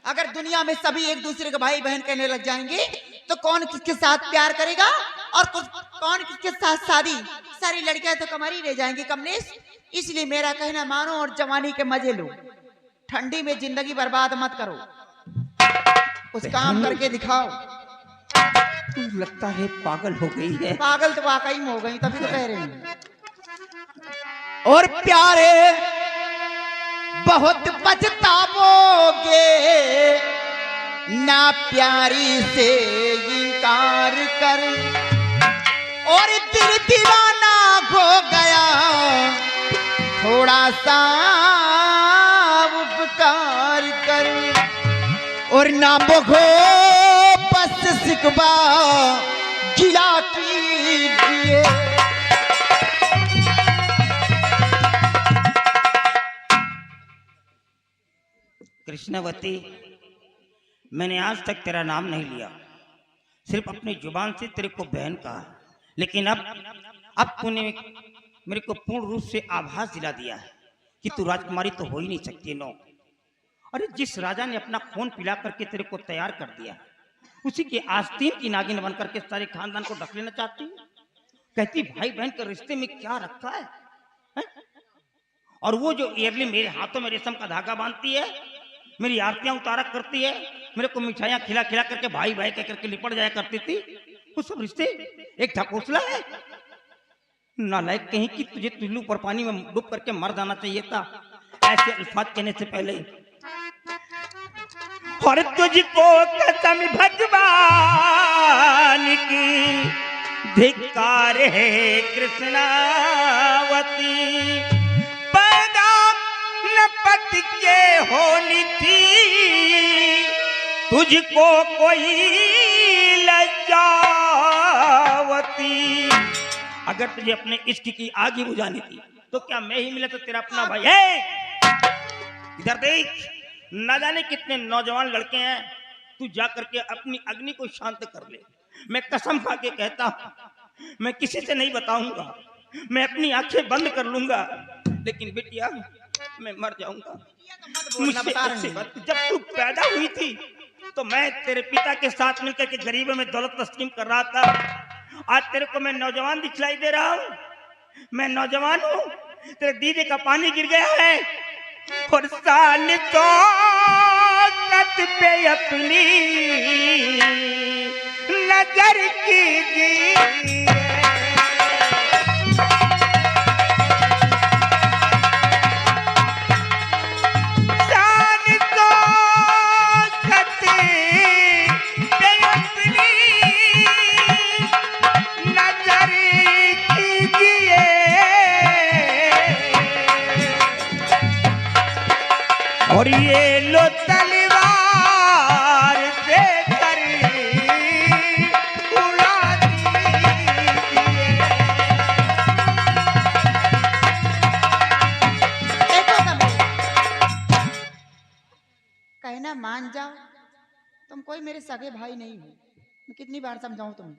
अगर दुनिया में सभी एक दूसरे को भाई बहन कहने लग जाएंगे तो कौन किसके साथ प्यार करेगा और कौन किसके साथ शादी। सारी लड़कियां तो कमर ही रह जाएंगी कमलेश। इसलिए मेरा कहना मानो और जवानी के मजे लो। ठंडी में जिंदगी बर्बाद मत करो, कुछ काम करके दिखाओ। तू लगता है पागल हो गई है। पागल तो वाकई में हो गई, तभी तो कह रही हूँ। और प्यारे बहुत पछताओगे ना प्यारी से इनकार कर, और दिल दीवाना हो गया थोड़ा सा उपकार कर, और ना बघो बस सिकवा गिला कीजिए। कृष्णवती, मैंने आज तक तेरा नाम नहीं लिया, सिर्फ अपनी जुबान से तेरे को बहन कहा, लेकिन अब तूने मेरे को पूर्ण रूप से आभास दिला दिया है कि तू राजकुमारी तो हो ही नहीं सकती। नो, अरे जिस राजा ने अपना खून पिला करके तेरे को तैयार कर दिया, उसी के आस्तीन की नागिन बन करके सारे खानदान को ढक लेना चाहती है। कहती भाई बहन के रिश्ते में क्या रखा है, है? और वो जो ईयरली मेरे हाथों में रेशम का धागा बांधती है, मेरी आरतियां उतारा करती है, मेरे को मिठाइयां खिला खिला करके भाई भाई कह करके लिपट जाया करती थी, वो सब रिश्ते एक ढकोसला है। नालायक कहीं कि तुझे टुल्लू पर पानी में डूब करके मर जाना चाहिए था ऐसे अल्फाज कहने से पहले। और तुझको कसम भगवान की धिक्कार है कृष्णावती, पट के होनी थी तुझको कोई लज्जावती। अगर तुझे अपने इश्क की आग ही बुझानी थी तो क्या मैं ही मिला तो तेरा अपना भाई है। इधर देख, न जाने कितने नौजवान लड़के हैं, तू जा करके अपनी अग्नि को शांत कर ले। मैं कसम खा के कहता हूं, मैं किसी से नहीं बताऊंगा, मैं अपनी आंखें बंद कर लूंगा, लेकिन बिटिया मैं मर जाऊंगा। जब तू पैदा हुई थी तो मैं तेरे पिता के साथ मिलकर के गरीबों में दौलत तस्लीम कर रहा था। आज तेरे को मैं नौजवान दिखलाई दे रहा हूँ, मैं नौजवान हूँ, तेरे दीदे का पानी गिर गया है। और साल तो पे अपनी नजर कीजिए, और ये लो तलवार से उड़ा दीजिए। कहना मान जाओ, तुम कोई मेरे सगे भाई नहीं हो। मैं कितनी बार समझाऊं तुम्हें,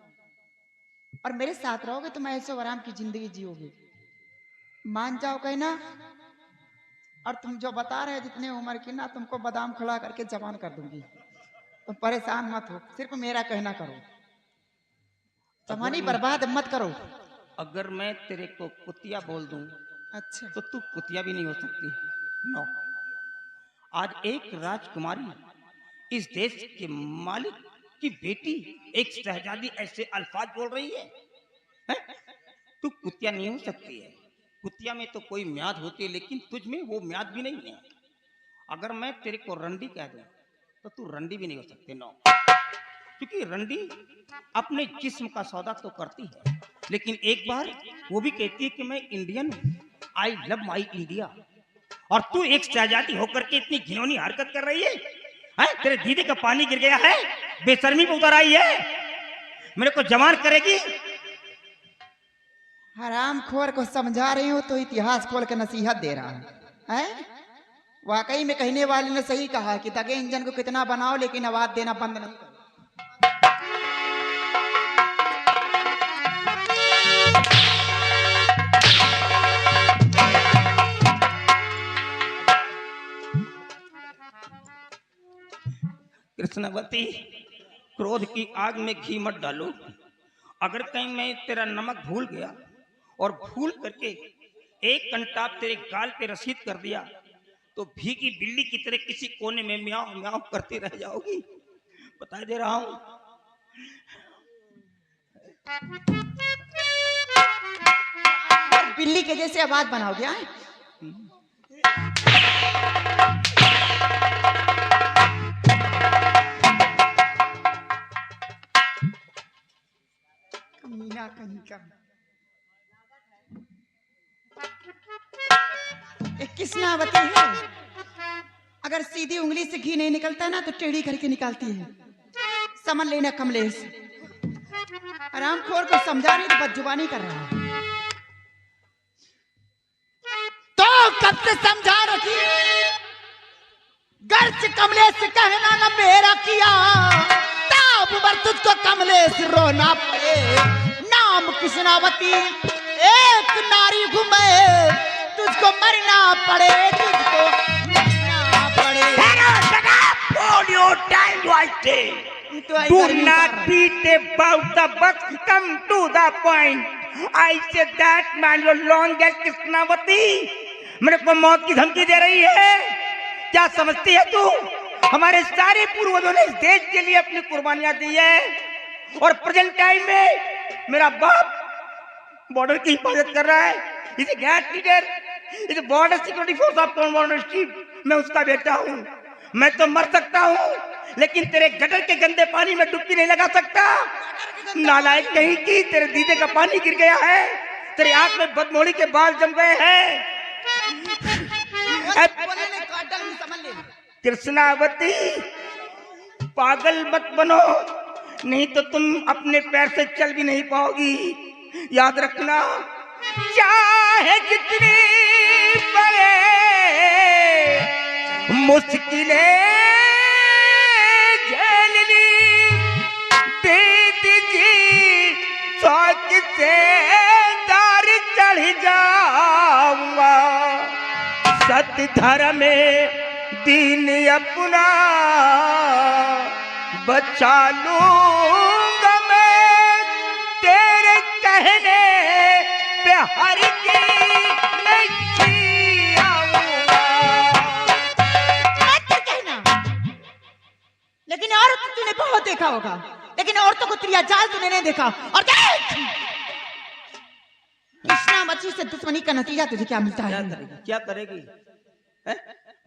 और मेरे साथ रहोगे तुम ऐशो आराम की जिंदगी जियोगे। मान जाओ कहना। और तुम जो बता रहे जितने उम्र की ना, तुमको बादाम खड़ा करके जवान कर दूंगी। तुम परेशान मत हो, सिर्फ मेरा कहना करो, जवानी बर्बाद मत करो। अगर मैं तेरे को कुतिया बोल दूं अच्छा, तो तू कुतिया भी नहीं हो सकती। नो, आज एक राजकुमारी, इस देश के मालिक की बेटी, एक शहजादी ऐसे अल्फाज बोल रही है, है? तू कुतिया नहीं हो सकती है। कुतिया में तो कोई म्याद होती है, लेकिन तुझ में वो म्याद भी नहीं है। अगर मैं तेरे को रंडी कह दूं तो तू रंडी भी नहीं हो सकती। नो, क्योंकि रंडी अपने जिस्म का सौदा तो करती है, लेकिन एक बार वो भी कहती है कि मैं इंडियन हूं, आई लव माई इंडिया। और तू एक शहजादी होकर के इतनी घिनौनी हरकत कर रही है, तेरे दीदी का पानी गिर गया है, बेशर्मी पे उतर आई है, मेरे को जवान करेगी। हरामखोर को समझा रही हूँ तो इतिहास खोल के नसीहत दे रहा है? वाकई में कहने वाले ने सही कहा कि दगे इंजन को कितना बनाओ लेकिन आवाज देना बंद नहीं करो। कृष्णवती, क्रोध की आग में घी मत डालो। अगर कहीं मैं तेरा नमक भूल गया और भूल करके एक कंटाप तेरे गाल पे रसीद कर दिया तो भीगी बिल्ली की तरह किसी कोने में म्याऊं म्याऊं करती रह जाओगी। बता दे रहा हूं। और बिल्ली के जैसे आवाज बनाओगे आए? कमीना कहीं का। एक कृष्णावती है, अगर सीधी उंगली से घी नहीं निकलता ना तो टेढ़ी करके निकालती है। समझ लेना कमलेश। आराम खोर को समझा नहीं तो बदजुबानी कर रहा है। तो कब से समझा रखी, घर से कमलेश से कहना न मेरा किया, तब पर तुझको कमलेश रोना पड़े। नाम कृष्णावती एक नारी घूमे, तुझको मरना पड़े, तुझको मरना पड़े। Hold your time, I say. Do not beat about the buck. Come to the point. I said that man, you're long as Krishnavati. मेरे को मौत की धमकी दे रही है। क्या समझती है तू? हमारे सारे पूर्वजों ने इस देश के लिए अपनी कुर्बानियां दी है और प्रेजेंट टाइम में मेरा बाप बॉर्डर की हिफाजत कर रहा है। इसे गैट लीडर, इसे border security force of commander chief, मैं उसका बेटा हूँ। मैं तो मर सकता हूँ लेकिन तेरे गटर के गंदे पानी में डुबकी नहीं लगा सकता। नालायक कहीं की, तेरे दीदे का पानी गिर गया है, तेरी आंख में बदमोड़ी के बाल जम गए हैं। कृष्णावती, पागल मत बनो, नहीं तो तुम अपने पैर से चल भी नहीं पाओगी। याद रखना, चाहे जितनी बड़े मुश्किलें झेलनी, दे दीजिए शौक से दार चढ़ जाऊंगा। सत्य धर्म में दीन अपना बचा लूंगा मैं, तेरे कहने पे हर की नहीं आऊंगा। मत कहना, लेकिन औरत तूने बहुत देखा होगा, लेकिन औरतों को त्रिया जाल तूने नहीं देखा। और देख कृष्णावती से दुश्मनी का नतीजा तुझे क्या मिलता है? क्या करेगी? है?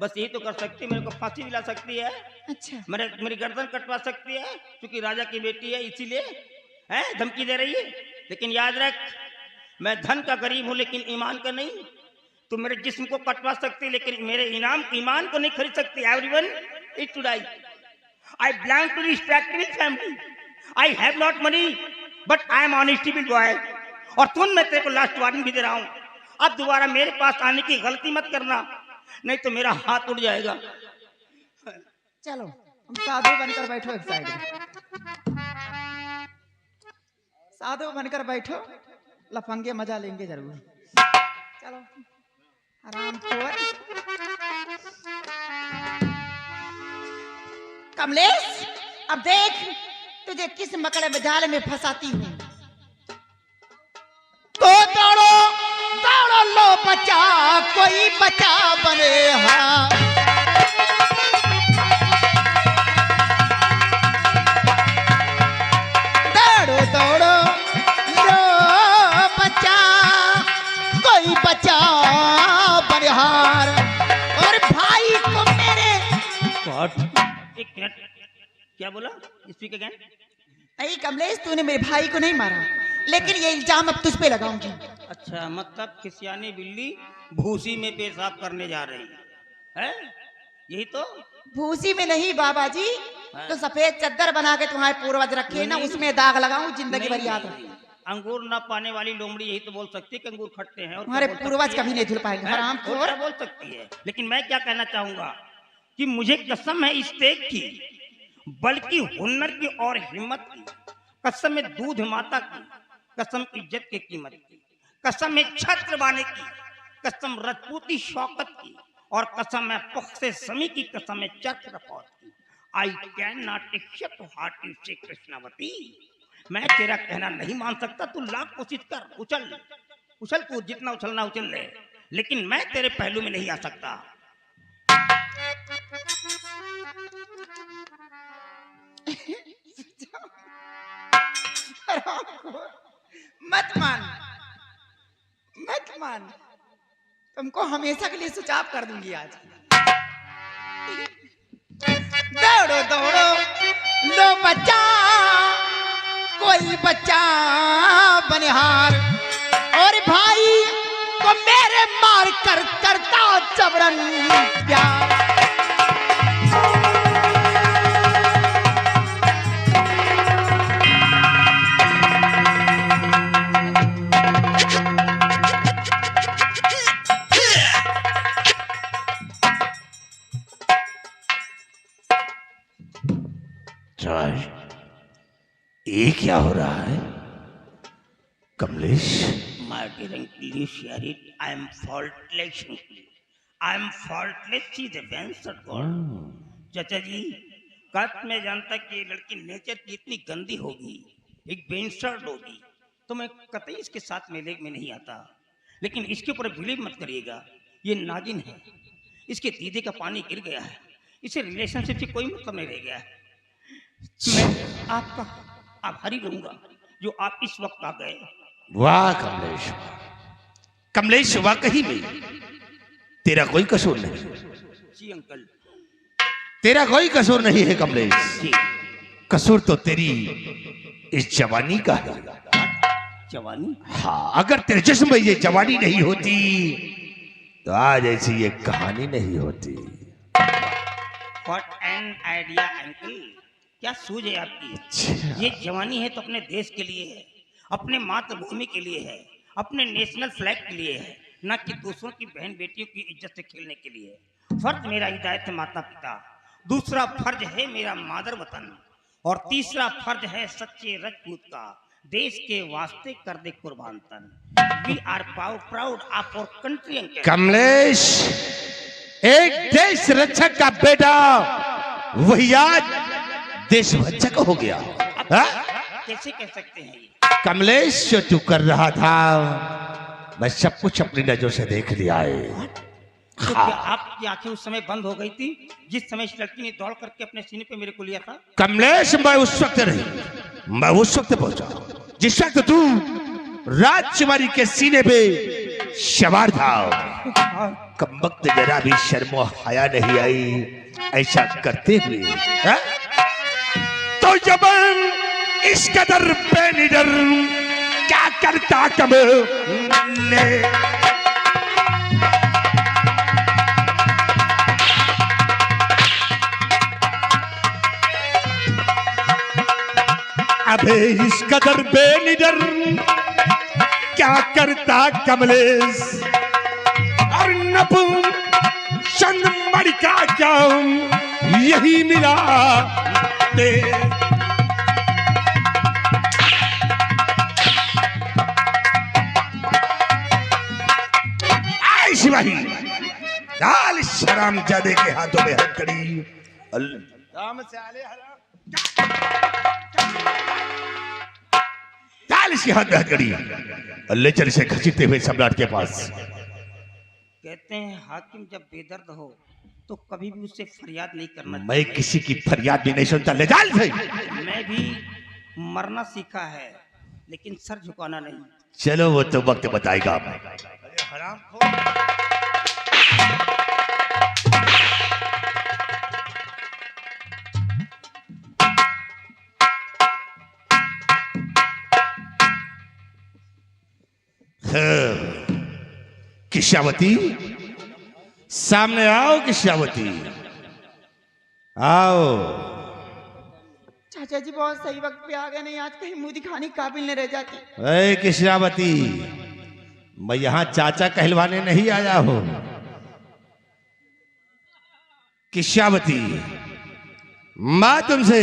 बस यही तो कर सकती है, मेरे को फांसी दिला सकती है। अच्छा, मेरी गर्दन कटवा सकती है क्योंकि राजा की बेटी है, इसीलिए है धमकी दे रही है। लेकिन याद रख, मैं धन का गरीब हूं लेकिन ईमान का नहीं। तू मेरे जिस्म को कटवा सकती है लेकिन मेरे ईमान को नहीं खरीद सकती। Everyone is to die. I belong to respectable family. I have not money but I am honestable boy. और सुन, मैं तेरे को लास्ट वार्निंग भी दे रहा हूं, अब दोबारा मेरे पास आने की गलती मत करना, नहीं तो मेरा हाथ उड़ जाएगा। चलो हम साधु बनकर बैठो एक साइड में। साधु बनकर बैठो, लफंगे मजा लेंगे जरूर। चलो आराम खोर। कमलेश, अब देख तुझे किस मकड़े में जाल में फंसाती हूँ। तो दौड़ो दौड़ो लो बचा, कोई बचा बने। हाँ दौड़ो दौड़ो लो बचा, कोई बचा बनिहार। और भाई को मेरे एक मिनट, क्या बोला? Speak again. नहीं कमलेश, तूने मेरे भाई को नहीं मारा, लेकिन ये इल्जाम अब तुझ पे लगाऊंगी। अच्छा, मतलब खिसियानी बिल्ली भूसी में पेशाब करने जा रही है, यही तो? भूसी में नहीं बाबा जी, तो सफेद चद्दर बना के तुम्हारे पूर्वज रखे ना, उसमें दाग लगाऊं जिंदगी भर याद रहे। अंगूर ना पाने वाली लोमड़ी यही तो बोल सकती है कि अंगूर खट्टे हैं। और हमारे पूर्वज कभी नहीं धुल पाएंगे। हराम खोर बोल सकती है, लेकिन मैं क्या कहना चाहूंगा कि मुझे कसम है इस तेग की, बल्कि हुनर की और हिम्मत की। कसम है दूध माता की, कसम इज्जत की कीमत की, कसम है छत्र बाने की, कसम रजपूती शौकत की, और कसम है पुख्ते समी की, कसम है चक्र रफौत की। I can not accept what you say Krishnavati. मैं तेरा कहना नहीं मान सकता। तू लाख कोशिश कर, उछल उछल कूद, जितना उछलना उछल ले, लेकिन मैं तेरे पहलू में नहीं आ सकता। मत मान, मत मान, तुमको हमेशा के लिए स्विच ऑफ कर दूंगी आज। दौड़ो दौड़ो लो बच्चा, कोई बच्चा बनिहार, और भाई को मेरे मार कर करता जबरन प्यार। ये क्या हो रहा है Kamlesh? My dear uncle, share it. I am faultless. I am faultless. She is a bastard God. चाचा जी, कब मैं जानता कि ये लड़की नेचर की इतनी गंदी होगी, एक बेंसर्ड होगी, तो मैं कतई इसके साथ मेले में नहीं आता। लेकिन इसके ऊपर बिलीव मत करिएगा, ये नागिन है। इसके दीदी का पानी गिर गया है, इसे रिलेशनशिप से कोई मतलब नहीं रह गया है। मैं आपका आभारी रहूंगा जो आप इस वक्त आ गए। वाह कमलेश, कमलेश वाकई में तेरा कोई कसूर नहीं। जी अंकल, तेरा कोई कसूर नहीं है कमलेश। जी। कसूर तो तेरी इस जवानी का है। जवानी? हाँ, अगर तेरे जिस्म में ये जवानी नहीं होती तो आज ऐसी ये कहानी नहीं होती। What an idea अंकल, क्या सूझ है आपकी। ये जवानी है तो अपने देश के लिए है, अपने मातृभूमि के लिए है, अपने नेशनल फ्लैग के लिए है, ना कि दूसरों की बहन बेटियों की इज्जत से खेलने के लिए। फर्ज मेरा हिदायत है माता पिता, दूसरा फर्ज है मेरा मादर वतन, और तीसरा फर्ज है सच्चे राजपूत का देश के वास्ते कर दे कुर्बान तन। We are proud of our country uncle. Kamlesh, एक देश रक्षक का बेटा वही आज देश भक्षक हो गया। कैसे कह सकते हैं ये? कमलेश, जो तू कर रहा था मैं सब कुछ अपनी नजरों से देख लिया है। तो क्या आपकी आंखें उस समय बंद हो गई थी जिस समय इस लड़की ने दौड़ करके अपने सीने पे मेरे को लिया था? कमलेश, मैं उस वक्त नहीं, मैं उस वक्त पहुंचा जिस वक्त तू राजकुमारी के सीने पे सवार था। कम वक्त जरा भी शर्मो हया नहीं आई ऐसा करते हुए। तो जबन इस कदर बेनिडर क्या करता कमले। अबे इस कदर बेनिडर क्या करता कमलेश, और नपु चंदमणि का क्या यही मिला दे। आई शिवाही, डाल शराम जादे के हाथों में हथकड़ी। राम से आले हराम, डाल इसके हाथ में हथकड़ी, ले चल इसे घसीटते हुए सम्राट के पास। कहते हैं हाकिम जब बेदर्द हो तो कभी भी उससे फरियाद नहीं करना। मैं किसी की फरियाद भी नहीं सुनता, ले जाल से। मैं भी मरना सीखा है लेकिन सर झुकाना नहीं। चलो वो तो वक्त बताएगा। किशावती, सामने आओ किशावती, आओ। चाचा जी बहुत सही वक्त पे आ गए, नहीं आज कहीं मुंह दिखाने के काबिल न रह जाती। अरे किशावती, मैं यहां चाचा कहलवाने नहीं आया हूं। किशावती, मैं तुमसे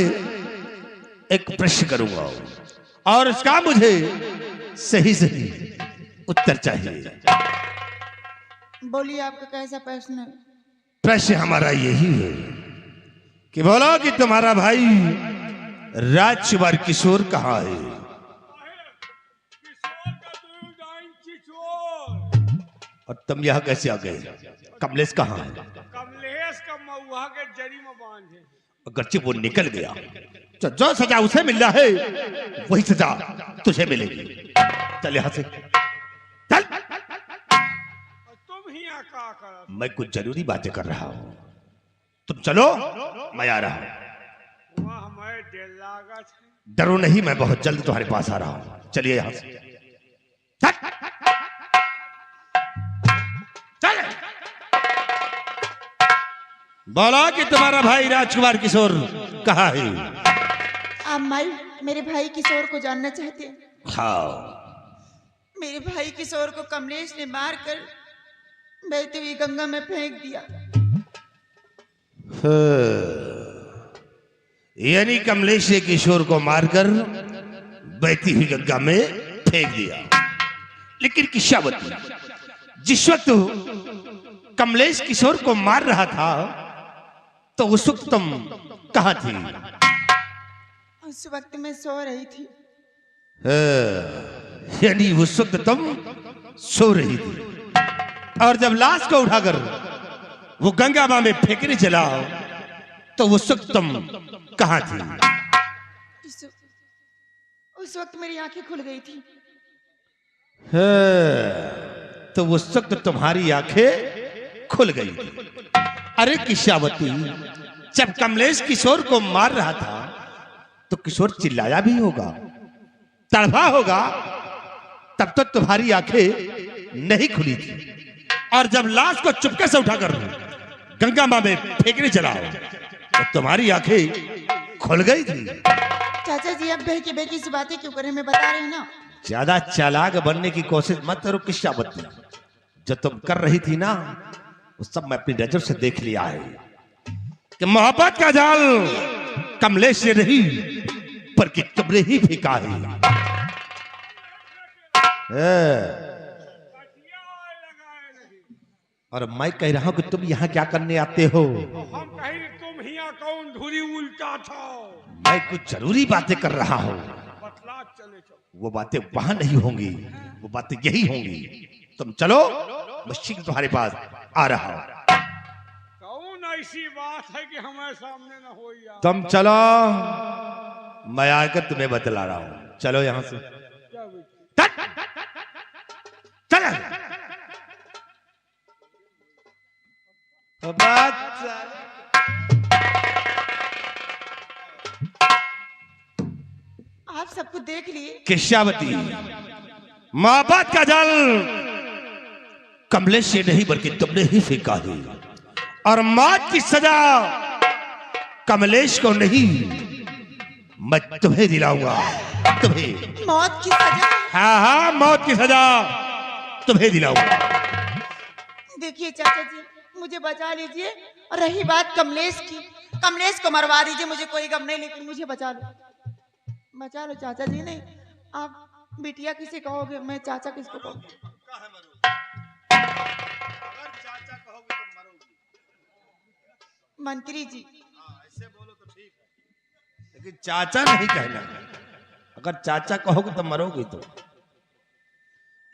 एक प्रश्न करूंगा और उसका मुझे सही सही उत्तर चाहिए। बोलिए आपका कैसा प्रश्न है? प्रश्न हमारा यही है कि बोलो कि तुम्हारा भाई राजकुमार किशोर कहाँ है? और तुम यहाँ कैसे आ गए? कमलेश कहाँ है? कमलेश का मऊहा के जड़ी में बांधे। अगरचे वो निकल गया तो जो सजा उसे मिल रहा है वही सजा तुझे मिलेगी। चल यहाँ से चल। तुम ही यहाँ का कर? मैं कुछ जरूरी बातें कर रहा हूँ, तुम चलो, मैं आ रहा हूँ। वहाँ हमें डेढ़ लागत है। डरो नहीं, मैं बहुत जल्द तुम्हारे पास आ रहा हूँ। चलिए यहाँ से चल। चल। बोला कि तुम्हारा भाई राजकुमार किशोर कहाँ है? आप माई मेरे भाई किशोर को जानना चाहते हैं? हाँ। मेरे भाई किशोर को कमलेश ने मारकर बहती हुई गंगा में फेंक दिया। यानी कमलेश ने किशोर को मारकर बहती हुई गंगा में फेंक दिया। लेकिन किशावती, जिस वक्त कमलेश किशोर को मार रहा था तो उस वक्त तुम कहाँ थी? उस वक्त मैं सो रही थी। यानी उस वक्त तुम सो रही थी और जब लाश को उठाकर वो गंगा मां में फेंकने चला तो उस वक्त तुम कहाँ थी? उस वक्त मेरी आंखें खुल गई थी। तो उस वक्त तुम्हारी आंखें खुल गई थी। अरे किशावती, जब कमलेश किशोर को मार रहा था तो किशोर चिल्लाया भी होगा, तड़पा होगा, तब तक तुम्हारी आंखें नहीं खुली थी। और जब लाश को चुपके से उठाकर गंगा मां में फेंकने चला तो तुम्हारी आंखें खुल गई थी। चाचा जी, अब बहकी बहकी से बातें क्यों करें? मैं बता रही ना। ज्यादा चालाक बनने की कोशिश मत करो किशावती। जो तुम कर रही थी ना, वो सब मैं अपनी नजर से देख लिया है कि मोहब्बत का जाल कमलेश ने नहीं बल्कि तुमने ही फेंका है। और मैं कह रहा हूं कि तुम यहाँ क्या करने आते हो? हम कहीं तुम ही यहाँ कौन धुरी उल्टा था? मैं कुछ जरूरी बातें कर रहा हूँ। बतला चले चलो। वो बातें वहां नहीं होंगी, वो बातें यही होंगी। तुम चलो, मैं शीघ्र तुम्हारे पास आ रहा हूं। कौन ऐसी बात है कि हमारे सामने न हो यार? तुम चलो, मैं आकर तुम्हें बतला रहा हूं। चलो यहां से क्या बेटी? चल। आप सब कुछ देख लिए। किशावती, मोहब्बत का जल कमलेश से नहीं बल्कि तुमने ही फेंका है और मौत की सजा कमलेश को नहीं, मैं तुम्हें दिलाऊंगा। तुम्हें मौत की सजा? हाँ हाँ, मौत की सजा तुम्हें दिलाऊंगा। देखिए चाचा जी, मुझे बचा लीजिए। और रही बात कमलेश की, कमलेश को मरवा दीजिए, मुझे कोई गम नहीं, लेकिन मुझे बचा लो, बचा लो चाचा जी। नहीं, आप बिटिया किसे कहोगे, मैं चाचा किसको कहूँगी? मंत्री जी। ऐसे बोलो तो ठीक है, लेकिन चाचा नहीं कहना। अगर चाचा कहोगे तो मरोगे। तो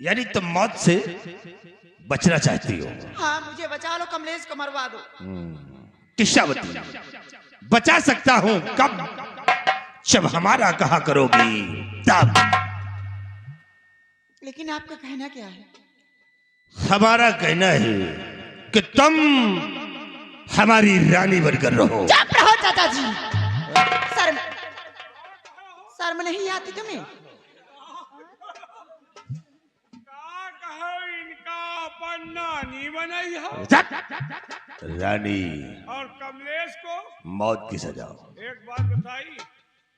यानी तुम मौत से बचना चाहती हो? हाँ, मुझे बचा लो, कमलेश को मरवा दो। किशावती, बचा सकता हूं कब? जब हमारा कहा करोगी तब। लेकिन आपका कहना क्या है? हमारा कहना है कि तुम हमारी रानी बनकर रहो। चुप रहो चाचा जी। शर्म नहीं आती तुम्हें? इनका अपन नानी बनाई है रानी और कमलेश को मौत की सजा। एक बात बताई,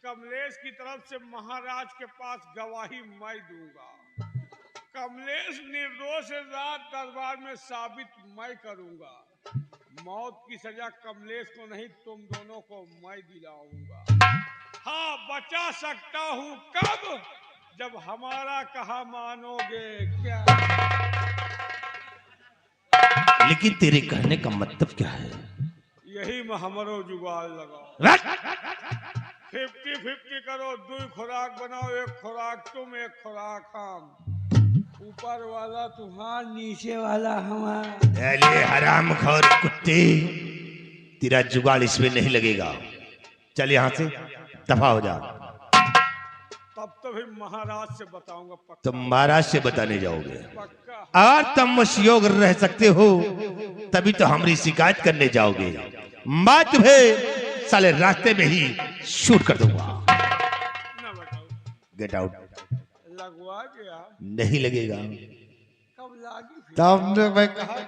कमलेश की तरफ से महाराज के पास गवाही मैं दूंगा। कमलेश निर्दोष है, रात दरबार में साबित मैं करूंगा। मौत की सजा कमलेश को नहीं, तुम दोनों को मैं दिलाऊंगा। हाँ, बचा सकता हूँ कब? जब हमारा कहा मानोगे। क्या? लेकिन तेरे कहने का मतलब क्या है? यही में हमरो जुगाड़ लगाओ। रख। 50-50 करो, 2 खुराक बनाओ, 1 खुराक तुम, 1 खुराक हम। ऊपर वाला तुम्हार, नीचे वाला हमार। अरे हरामखोर कुत्ते, तेरा जुगाड़ इसमें नहीं लगेगा। चल यहाँ से दफा हो जा। तब तो फिर महाराज से बताऊंगा पक्का। तुम महाराज से बताने जाओगे। पक्का। अगर तुम वश योग्य रह सकते हो तभी तो हमारी शिकायत करने जाओगे। मैं तुम्हें साले रास्ते में ही शूट कर दूंगा। ना बताओ। Get out. लगवा गया। नहीं लगेगा। कब लागी फिर? तब मैं कहा। अब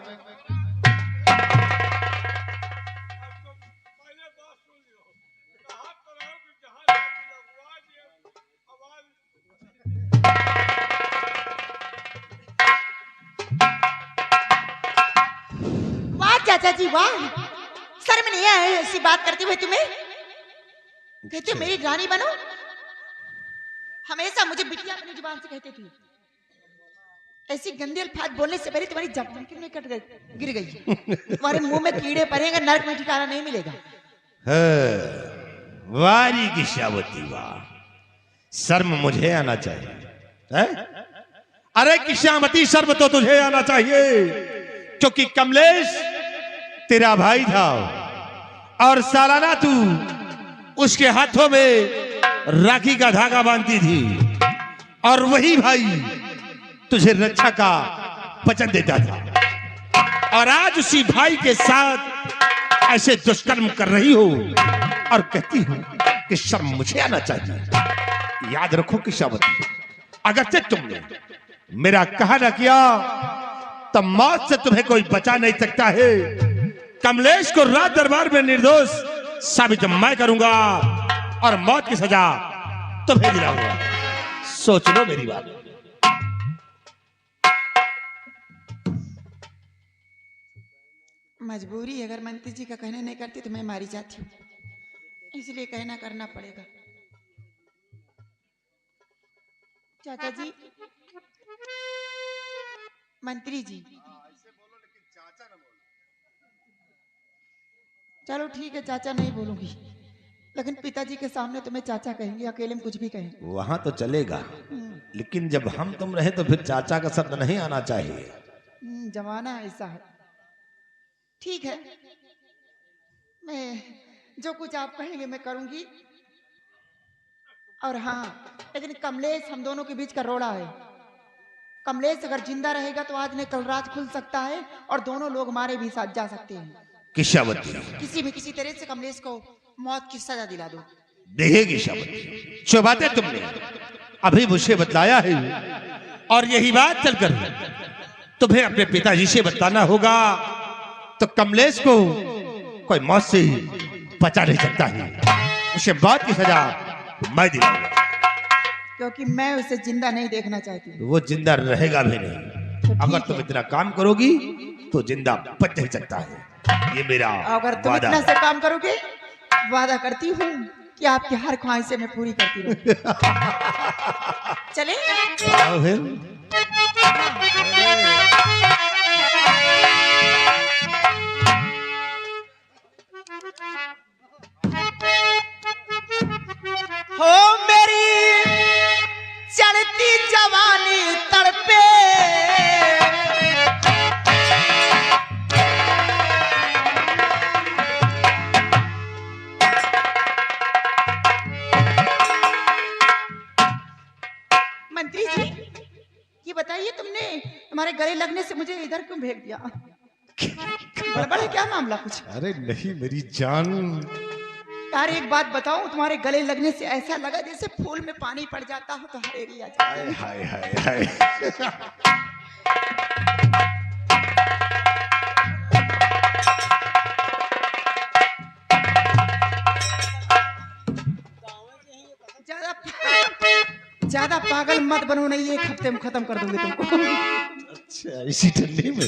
तो पहले बात सुन लो। कहा तो रहो कि जहाँ लागी लगवा दिया। आवाज वाह चाचा जी वाह, शर्म नहीं है ऐसी बात करते हुए तुम्हें? कहते हो मेरी रानी बनो। हमेशा मुझे बिटिया अपनी जुबान से कहते थे। ऐसी गंदी अल्फाज बोलने से पहले तुम्हारी जबान क्यों नहीं कट गई, गिर गई? तुम्हारे मुंह में कीड़े पड़ेंगे, नरक में ठिकाना नहीं मिलेगा। वारी की शावती वाह, शर्म मुझे आना चाहिए है? अरे किशामती शर्म तो तुझे आना चाहिए, क्योंकि कमलेश तेरा भाई था और सालाना तू उसके हाथों में राखी का धागा बांधती थी और वही भाई तुझे रक्षा का वचन देता था। और आज उसी भाई के साथ ऐसे दुष्कर्म कर रही हो और कहती हो कि शर्म मुझे आना चाहिए। याद रखो किशावती, अगरचे तुमने मेरा कहा ना किया तो मौत से तुम्हें कोई बचा नहीं सकता है। कमलेश को राज दरबार में निर्दोष साबित मैं करूंगा और मौत की सजा तुम्हें दिलाऊंगा। सोच लो मेरी बात। मजबूरी, अगर मंत्री जी का कहना नहीं करती तो मैं मारी जाती हूँ, इसलिए कहना करना पड़ेगा। चाचा जी, मंत्री जी, चलो ठीक है चाचा नहीं बोलूंगी, लेकिन पिताजी के सामने तुम्हें चाचा कहेंगे, अकेले में कुछ भी कहेंगे। वहां तो चलेगा, लेकिन जब हम तुम रहे तो फिर चाचा का शब्द नहीं आना चाहिए। जमाना ऐसा है। ठीक है, मैं जो कुछ आप कहेंगे मैं करूंगी। और हाँ, लेकिन कमलेश हम दोनों के बीच का रोड़ा है। कमलेश अगर जिंदा रहेगा तो आज नहीं कल रात खुल सकता है और दोनों लोग हमारे भी साथ जा सकते हैं। किशावती, किसी भी किसी तरह से कमलेश को मौत की सजा दिला दो। देखेगी शावती, जो बातें तुमने अभी मुझे बतलाया है और यही बात चलकर तुम्हें अपने पिताजी से बताना होगा तो कमलेश को कोई मौत से बचा नहीं सकता है। उसे मौत की सजा मैं दिलाऊंगा, क्योंकि मैं उसे जिंदा नहीं देखना चाहती। वो जिंदा रहेगा भी नहीं। अगर तुम इतना काम करोगी तो जिंदा बच नहीं सकता है, ये मेरा अगर तुम वादा इतना है। से काम करोगे, वादा करती हूँ कि आपकी हर ख्वाहिशें मैं पूरी करती रहूंगी। चले आओ फिर। हो मेरी चढ़ती जवानी तड़पे, मंत्री जी ये बताइए तुमने तुम्हारे गले लगने से मुझे इधर क्यों भेज दिया? गड़बड़ है क्या मामला कुछ? अरे नहीं मेरी जान, यार एक बात बताऊं, तुम्हारे गले लगने से ऐसा लगा जैसे फूल में पानी पड़ जाता हो तो हरेली आ जाती है। हाय हाय हाय। ज्यादा पागल मत बनो, नहीं एक हफ्ते में खत्म कर दूंगी तुमको। अच्छा इसी ठंडी में